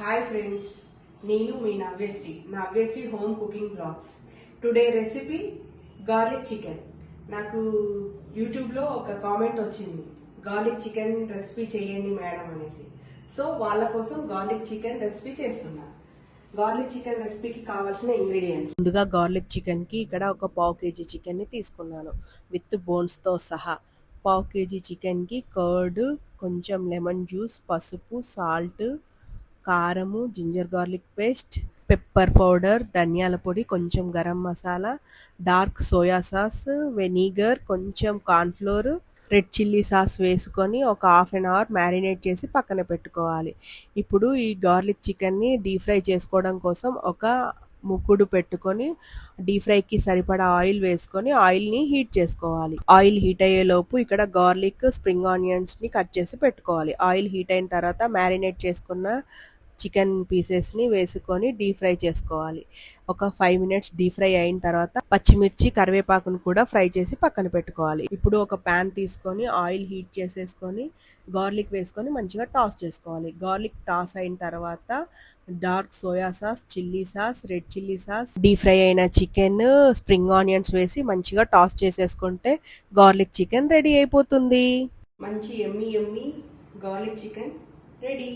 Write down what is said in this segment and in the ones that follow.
Hi friends, నేను మీ Navyasri home cooking blogs. Today recipe garlic chicken. నాకు యూట్యూబ్లో ఒక కామెంట్ వచ్చింది, గార్లిక్ చికెన్ రెసిపీ చేయండి మేడం అనేసి. సో వాళ్ళ కోసం గార్లిక్ చికెన్ రెసిపీ చేస్తున్నా. గార్లిక్ చికెన్ రెసిపీకి కావాల్సిన ఇంగ్రీడియంట్స్. ముందుగా గార్లిక్ చికెన్కి ఇక్కడ ఒక పావు కేజీ చికెన్ని తీసుకున్నాను విత్ బోన్స్తో సహా. పావు కేజీ చికెన్కి కర్డ్, కొంచెం లెమన్ జ్యూస్, పసుపు, సాల్ట్, కారము, ginger garlic paste, pepper powder, ధనియాల పొడి, కొంచెం garam masala, dark soya sauce, vinegar, కొంచెం కార్న్ఫ్లోర్, రెడ్ చిల్లీ సాస్ వేసుకొని ఒక హాఫ్ అన్ అవర్ మ్యారినేట్ చేసి పక్కన పెట్టుకోవాలి. ఇప్పుడు ఈ గార్లిక్ చికెన్ని డీప్ ఫ్రై చేసుకోవడం కోసం ఒక ముక్కుడు పెట్టుకొని డీప్ ఫ్రైకి సరిపడా ఆయిల్ వేసుకొని ఆయిల్ని హీట్ చేసుకోవాలి. ఆయిల్ హీట్ అయ్యేలోపు ఇక్కడ గార్లిక్, స్ప్రింగ్ ఆనియన్స్ని కట్ చేసి పెట్టుకోవాలి. ఆయిల్ హీట్ అయిన తర్వాత మ్యారినేట్ చేసుకున్న చికెన్ పీసెస్ని వేసుకొని డీప్ ఫ్రై చేసుకోవాలి. ఒక 5 మినిట్స్ డీప్ ఫ్రై అయిన తర్వాత పచ్చిమిర్చి, కరివేపాకును కూడా ఫ్రై చేసి పక్కన పెట్టుకోవాలి. ఇప్పుడు ఒక ప్యాన్ తీసుకొని ఆయిల్ హీట్ చేసేసుకొని గార్లిక్ వేసుకొని మంచిగా టాస్ చేసుకోవాలి. గార్లిక్ టాస్ అయిన తర్వాత dark soya sauce, chilli sauce, red chilli sauce, deep fry అయిన చికెన్, స్ప్రింగ్ ఆనియన్స్ వేసి మంచిగా టాస్ చేసేసుకుంటే గార్లిక్ చికెన్ రెడీ అయిపోతుంది. మంచి Emmy Emmy garlic chicken ready.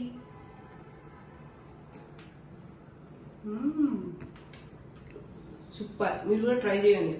Super, మీరు కూడా ట్రై చేయండి.